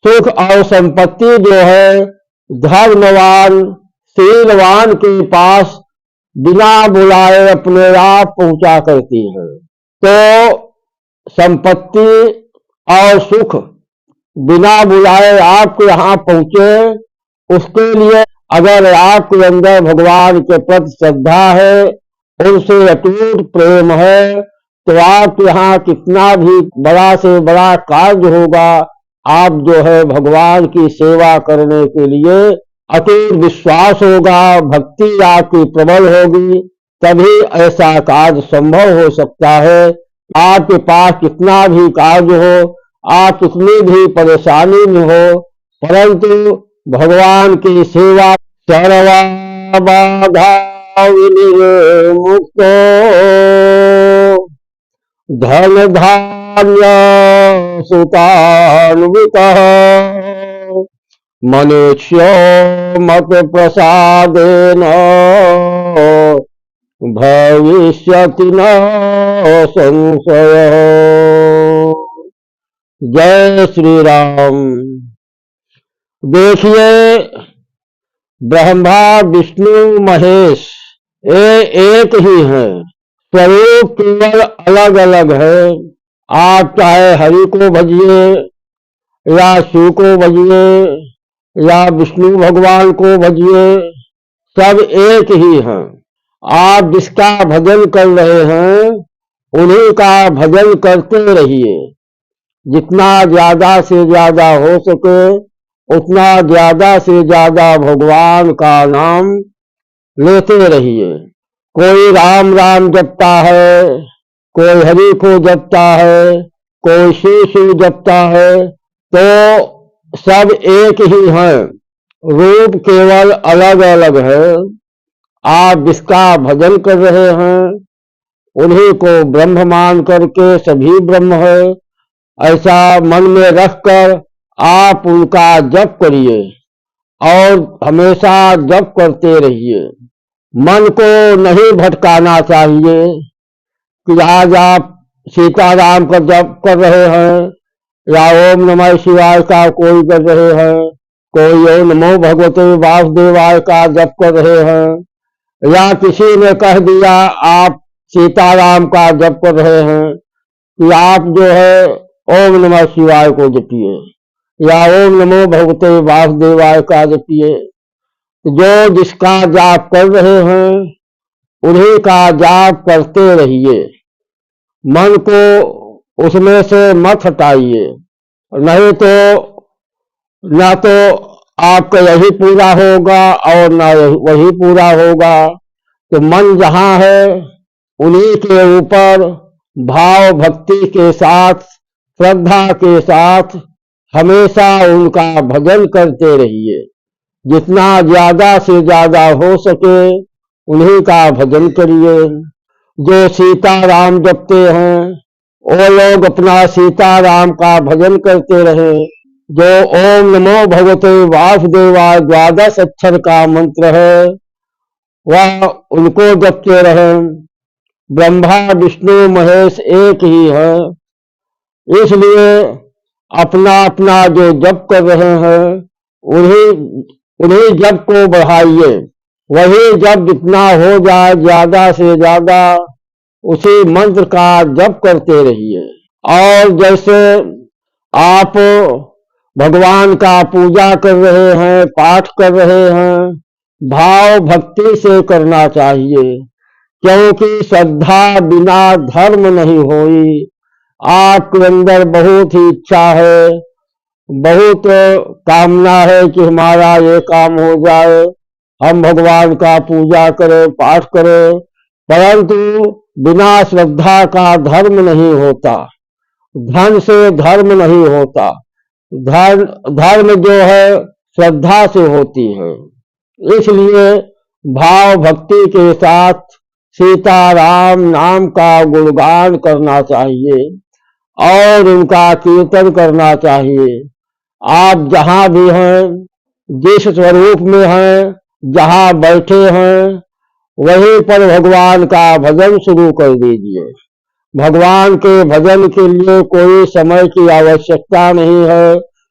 सुख और संपत्ति जो है धर्मवान शीलवान के पास बिना बुलाए अपने आप पहुंचा करती है। तो संपत्ति और सुख बिना बुलाए आपके यहाँ पहुंचे, उसके लिए अगर आपके अंदर भगवान के प्रति श्रद्धा है, उनसे अटूट प्रेम है, तो आपके यहाँ कितना भी बड़ा से बड़ा कार्य होगा, आप जो है भगवान की सेवा करने के लिए अटूट विश्वास होगा, भक्ति आपकी प्रबल होगी, तभी ऐसा कार्य संभव हो सकता है। आपके पास कितना भी कार्य हो, आप कितनी भी परेशानी में हो, परंतु भगवान की सेवा सर्वा बाधा विनिर्मुक्तो धन धान्य सुतान्वितः मनुष्यो मत प्रसादेन भविष्यति न संशय। जय श्री राम। देखिए, ब्रह्मा विष्णु महेश ये एक ही हैं, स्वरूप केवल अलग अलग है। आप चाहे हरि को भजिए या शिव को भजिए या विष्णु भगवान को भजिए, सब एक ही हैं। आप जिसका भजन कर रहे हैं उन्हीं का भजन करते रहिए। जितना ज्यादा से ज्यादा हो सके उतना ज्यादा से ज्यादा भगवान का नाम लेते रहिए। कोई राम राम जपता है, कोई हरि को जपता है, कोई शिव शिव जपता है, तो सब एक ही हैं, रूप केवल अलग अलग है। आप जिसका भजन कर रहे हैं उन्हीं को ब्रह्म मान करके सभी ब्रह्म है, ऐसा मन में रखकर आप उनका जप करिए और हमेशा जप करते रहिए। मन को नहीं भटकाना चाहिए कि आज आप सीताराम का जप कर रहे हैं या ओम नमः शिवाय का कोई कर रहे हैं, कोई ओम नमो भगवते वासुदेवाय का जप कर रहे हैं, या किसी ने कह दिया आप सीताराम का जप कर रहे हैं कि आप जो है ओम नमः शिवाय को जपिए या ओम नमो भगवते वासुदेवाय का जपिए। जो जिसका जाप कर रहे हैं उन्हीं का जाप करते रहिए, मन को उसमें से मत हटाइए, नहीं तो ना तो आपका यही पूरा होगा और ना वही पूरा होगा। तो मन जहाँ है उन्हीं के ऊपर भाव भक्ति के साथ श्रद्धा के साथ हमेशा उनका भजन करते रहिए। जितना ज्यादा से ज्यादा हो सके उन्हीं का भजन करिए। जो सीताराम जपते हैं वो लोग अपना सीताराम का भजन करते रहे। जो ओम नमो भगवते वासुदेवाय 12 अक्षर का मंत्र है वह उनको जपते रहे। ब्रह्मा विष्णु महेश एक ही है, इसलिए अपना अपना जो जप कर रहे हैं उन्हीं जप को बढ़ाइए। वही जप जितना हो जाए ज्यादा से ज्यादा उसी मंत्र का जप करते रहिए। और जैसे आप भगवान का पूजा कर रहे हैं, पाठ कर रहे हैं, भाव भक्ति से करना चाहिए, क्योंकि श्रद्धा बिना धर्म नहीं होई। आपके अंदर बहुत ही इच्छा है, बहुत कामना है कि हमारा ये काम हो जाए, हम भगवान का पूजा करें, पाठ करें, परंतु बिना श्रद्धा का धर्म नहीं होता, धन से धर्म नहीं होता। धर्म जो है श्रद्धा से होती है। इसलिए भाव भक्ति के साथ सीताराम नाम का गुणगान करना चाहिए और उनका कीर्तन करना चाहिए। आप जहां भी हैं, जिस स्वरूप में हैं, जहां बैठे हैं, वहीं पर भगवान का भजन शुरू कर दीजिए। भगवान के भजन के लिए कोई समय की आवश्यकता नहीं है,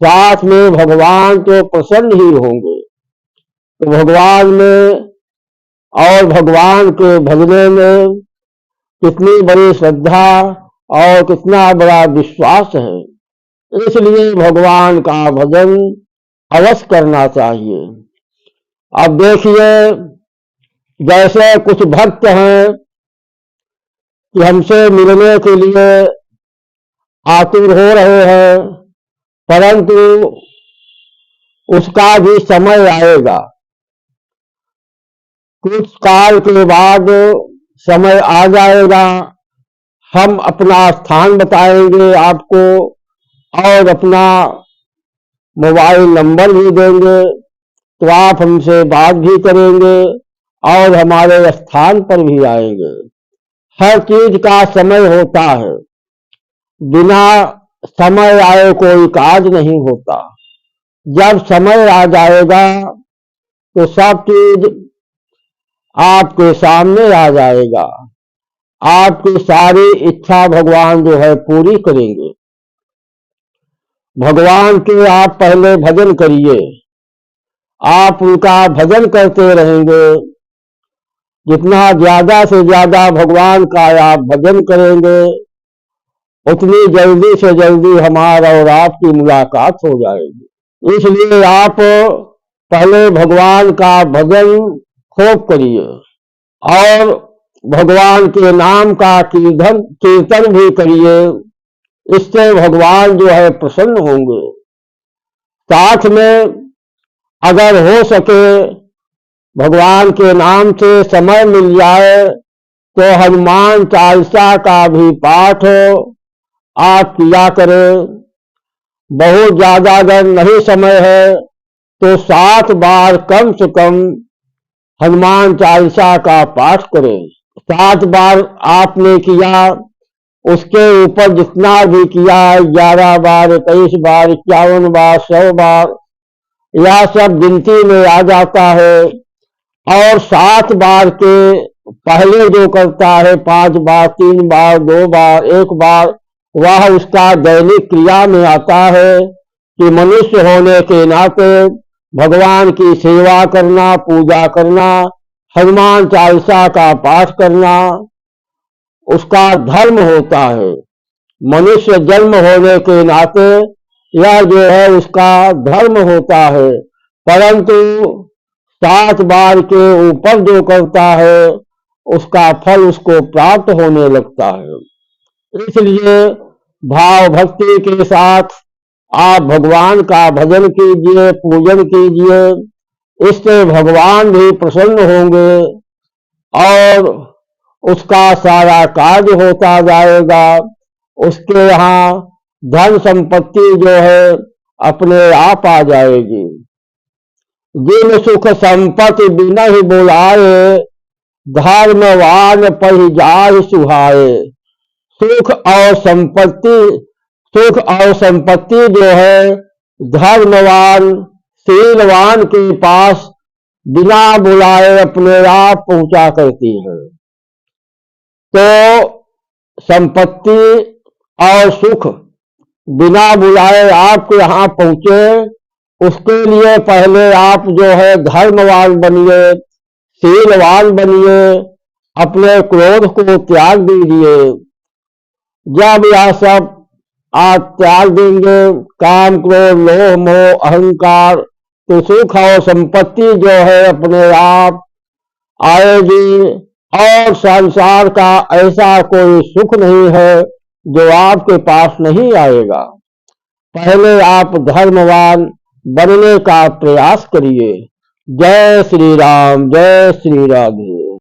साथ में भगवान तो प्रसन्न ही होंगे। तो भगवान में और भगवान के भजने में कितनी बड़ी श्रद्धा और कितना बड़ा विश्वास है, इसलिए भगवान का भजन अवश्य करना चाहिए। अब देखिए, जैसे कुछ भक्त हैं कि हमसे मिलने के लिए आतुर हो रहे हैं, परंतु उसका भी समय आएगा। कुछ काल के बाद समय आ जाएगा, हम अपना स्थान बताएंगे आपको और अपना मोबाइल नंबर भी देंगे, तो आप हमसे बात भी करेंगे और हमारे स्थान पर भी आएंगे। हर चीज का समय होता है, बिना समय आए कोई काज नहीं होता। जब समय आ जाएगा तो सब चीज आपके सामने आ जाएगा, आपकी सारी इच्छा भगवान जो है पूरी करेंगे। भगवान के आप पहले भजन करिए, आप उनका भजन करते रहेंगे। जितना ज्यादा से ज्यादा भगवान का आप भजन करेंगे, उतनी जल्दी से जल्दी हमारा और आपकी मुलाकात हो जाएगी। इसलिए आप पहले भगवान का भजन खूब करिए और भगवान के नाम का कीर्तन भी करिए। इससे भगवान जो है प्रसन्न होंगे। साथ में अगर हो सके भगवान के नाम से समय मिल जाए तो हनुमान चालीसा का भी पाठ आप किया करें। बहुत ज्यादा अगर नहीं समय है तो 7 बार कम से कम हनुमान चालीसा का पाठ करें। 7 बार आपने किया, उसके ऊपर जितना भी किया, 11 बार, 23 बार, 51 बार, 100 बार, यह सब गिनती में आ जाता है। और 7 बार के पहले जो करता है 5 बार, 3 बार, 2 बार, 1 बार, वह उसका दैनिक क्रिया में आता है कि मनुष्य होने के नाते भगवान की सेवा करना, पूजा करना, हनुमान चालीसा का पाठ करना उसका धर्म होता है। मनुष्य जन्म होने के नाते यह जो है उसका धर्म होता है, परंतु 7 बार के ऊपर जो करता है उसका फल उसको प्राप्त होने लगता है। इसलिए भाव भक्ति के साथ आप भगवान का भजन कीजिए, पूजन कीजिए। इससे भगवान भी प्रसन्न होंगे और उसका सारा कार्य होता जाएगा। उसके यहाँ धन संपत्ति जो है अपने आप आ जाएगी। जिन सुख संपत्ति बिना ही बुलाए, धर्मवान पर जाहि सुहाए। सुख और संपत्ति जो है धर्मवान शीलवान के पास बिना बुलाए अपने आप पहुंचा करती है। तो संपत्ति और सुख बिना बुलाए आपके यहाँ पहुंचे, उसके लिए पहले आप जो है धर्मवान बनिए, शीलवान बनिए, अपने क्रोध को त्याग दीजिए। जब यह सब आप त्याग देंगे, काम, क्रोध, लोभ, मोह, अहंकार, तो सुख और संपत्ति जो है अपने आप आएगी। और संसार का ऐसा कोई सुख नहीं है जो आपके पास नहीं आएगा। पहले आप धर्मवान बनने का प्रयास करिए। जय श्री राम, जय श्री राधे।